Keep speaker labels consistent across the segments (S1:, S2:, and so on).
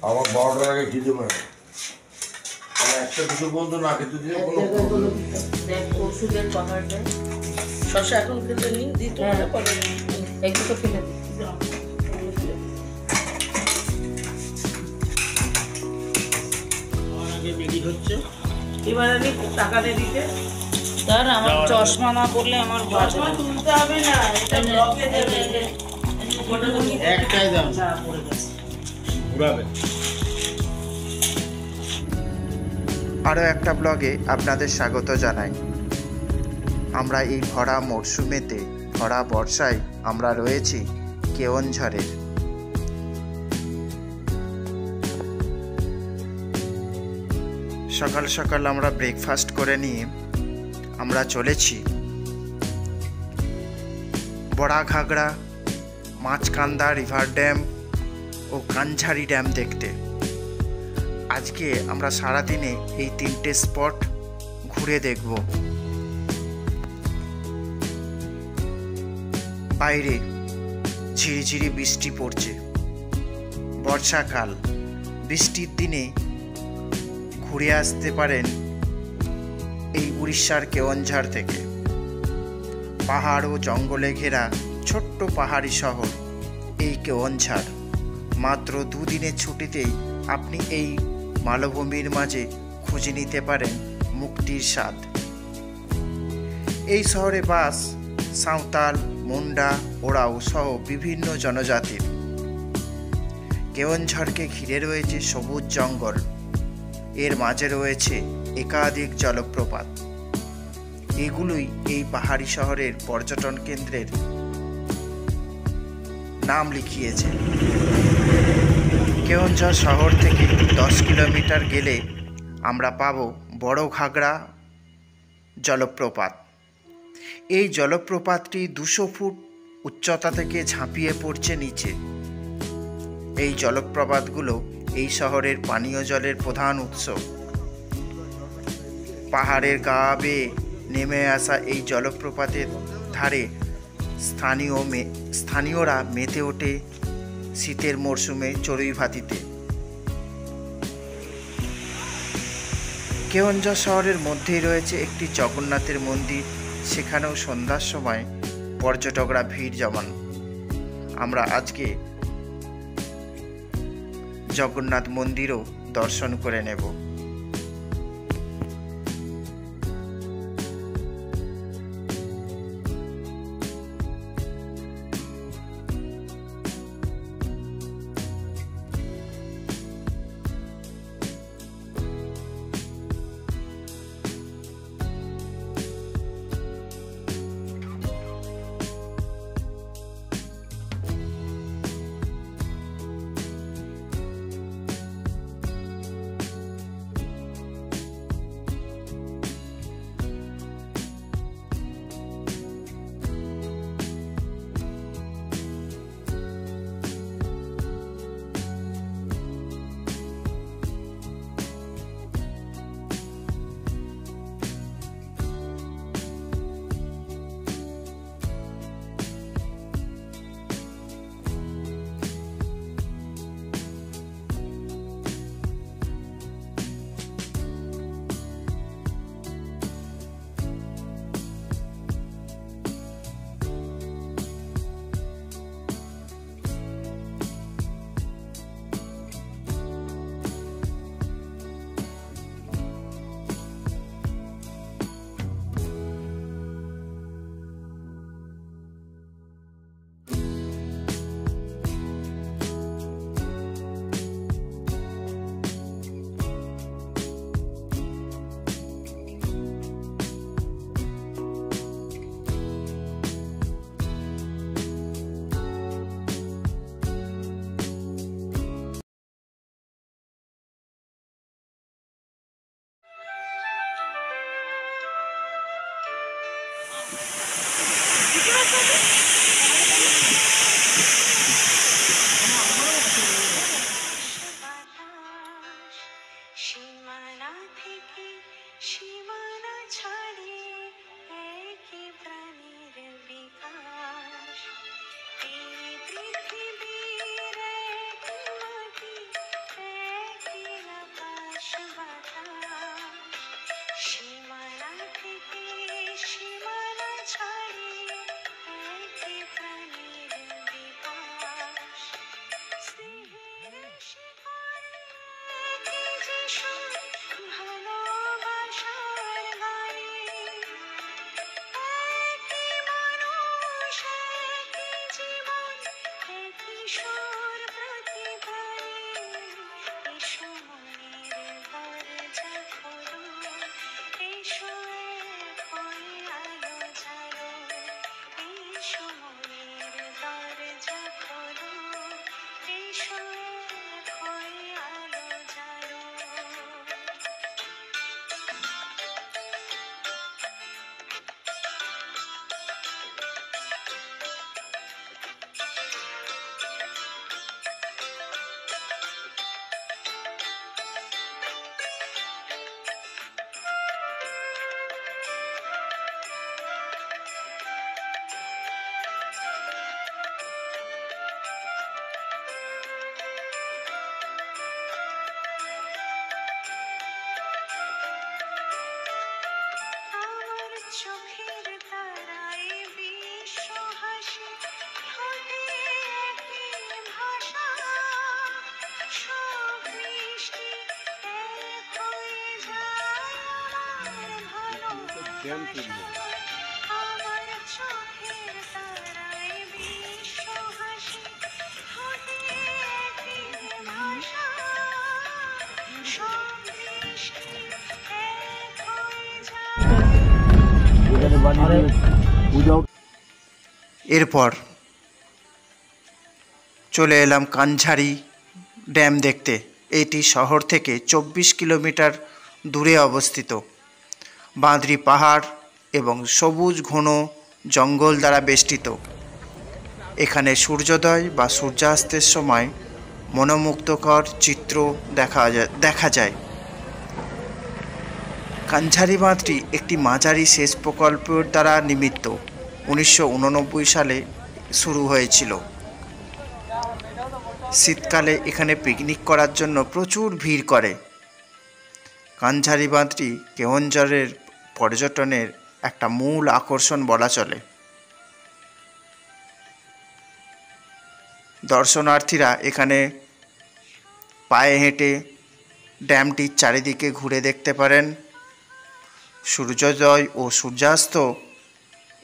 S1: আমার 12টার আগে খিদে পায় একটা দুটো বন্ধু না খেতে দিলে কোনো
S2: দেখ ওষুধের পাহাড়টা শশা এখন খেতে নিই দিতে পারে একটু তো খেলে
S3: রেডি হচ্ছে
S2: এবার আমি টাকা দিয়ে দিতে তার আমার চশমা না পড়লে আমার চশমা তুলতে হবে না এটা ব্লকে দেবে
S3: একটাই দাম
S2: না পড়ে গেছে
S3: ঘুরাবে।
S4: আরও একটা ব্লগে আপনাদের স্বাগত জানাই। আমরা এই ভরা মরশুমেতে, ভরা বর্ষায় আমরা রয়েছি কেওনঝড়ের। সকাল সকাল আমরা ব্রেকফাস্ট করে নিয়ে আমরা চলেছি বড়া ঘাগড়া, মাছকান্দা রিভার ড্যাম ও কানঝারি ড্যাম দেখতে। আজকে আমরা সারাদিনে এই 3টে স্পট ঘুরে দেখব। বাইরে ঝিরিঝিরি বৃষ্টি পড়ছে, বর্ষাকাল। বৃষ্টির দিনে ঘুরে আসতে পারেন এই উড়িষ্যার কেওনঝড় থেকে। পাহাড় ও জঙ্গলে ঘেরা ছোট্ট পাহাড়ি শহর এই কেওনঝড়। মাত্র 2 দিনের ছুটিতেই আপনি এই মালভূমির মাঝে খুঁজে নিতে পারেন মুক্তির স্বাদ। এই শহরে বাস সাঁওতাল, মুন্ডা, ওরাও সহ বিভিন্ন জনজাতির। কেওনঝড়কে ঘিরে রয়েছে সবুজ জঙ্গল, এর মাঝে রয়েছে একাধিক জলপ্রপাত। এগুলোই এই পাহাড়ি শহরের পর্যটন কেন্দ্রের নাম লিখিয়েছে। কেওনঝড় শহর থেকে 10 কিলোমিটার গেলে আমরা পাব বড় ঘাগড়া জলপ্রপাত। এই জলপ্রপাতটি 200 ফুট উচ্চতা থেকে ঝাঁপিয়ে পড়ছে নিচে। এই জলপ্রপাতগুলো এই শহরের পানীয় জলের প্রধান উৎস। পাহাড়ের গা বেয়ে নেমে আসা এই জলপ্রপাতের ধারে স্থানীয়রা মেতে ওঠে শীতের মরশুমে চড়ুই ভাতিতে। কেওনঝড় শহরের মধ্যেই রয়েছে একটি জগন্নাথের মন্দির, সেখানেও সন্ধ্যার সময় পর্যটকরা ভিড় জমান। আমরা আজকে জগন্নাথ মন্দিরও দর্শন করে নেব।
S5: চোখের তারায় বিশ্ব হাসি, ঠোঁটে একই ভাষা, সব মিষ্টি এক হয়ে যায় আমার ভালোবাসা। আমার চোখের তারায় বিশ্ব হাসি, ঠোঁটে একই ভাষা, সব মিষ্টি এক হয়ে যায়।
S4: এরপর চলে এলাম কানঝাড়ি ড্যাম দেখতে। এটি শহর থেকে 24 কিলোমিটার দূরে অবস্থিত। বাঁদরি পাহাড় এবং সবুজ ঘন জঙ্গল দ্বারা বেষ্টিত। এখানে সূর্যোদয় বা সূর্যাস্তের সময় মনোমুগ্ধকর চিত্র দেখা যায়। কানঝাড়ি বাঁধটি একটি মাঝারি সেচ প্রকল্পের দ্বারা নির্মিত। 1989 সালে শুরু হয়েছিল। শীতকালে এখানে পিকনিক করার জন্য প্রচুর ভিড় করে। কানঝাড়ি বাঁধটি কেওনঝড়ের পর্যটনের একটা মূল আকর্ষণ বলা চলে। দর্শনার্থীরা এখানে পায়ে হেঁটে ড্যামটির চারিদিকে ঘুরে দেখতে পারেন, সূর্যোদয় ও সূর্যাস্ত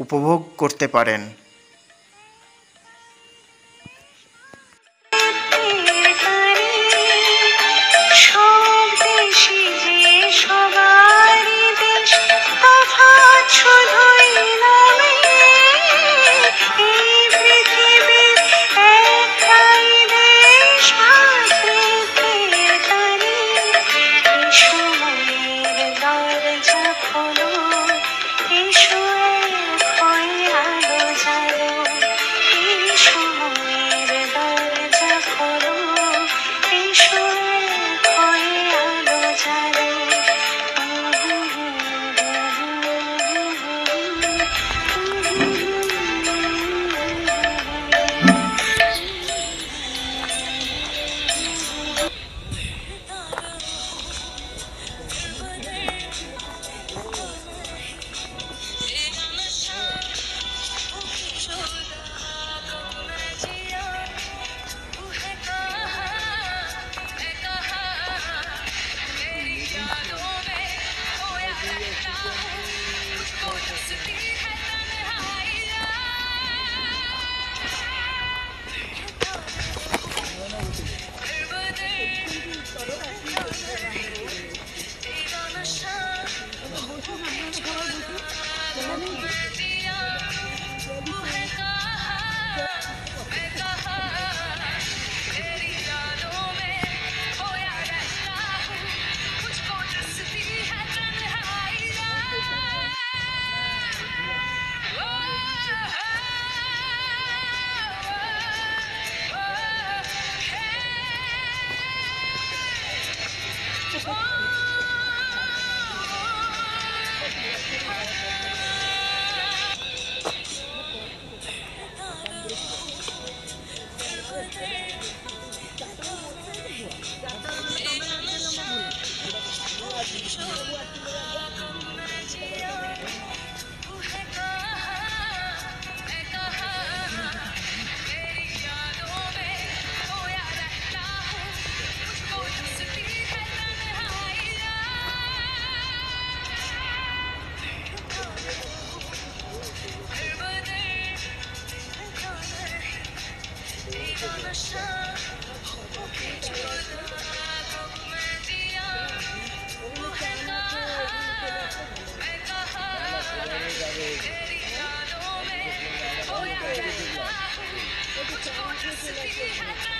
S4: উপভোগ করতে পারেন।
S5: সব দেশে যে সবারই দেশ, তফাৎ শুধুই নামে। এই পৃথিবীর একটাই দেশ, মাতৃত্বের টানে। এসো মনের দরজা খোলো, এসো এক হয়ে আলো জ্বালো।
S6: तेरी यादों में खोया गया, कुछ और हंसती है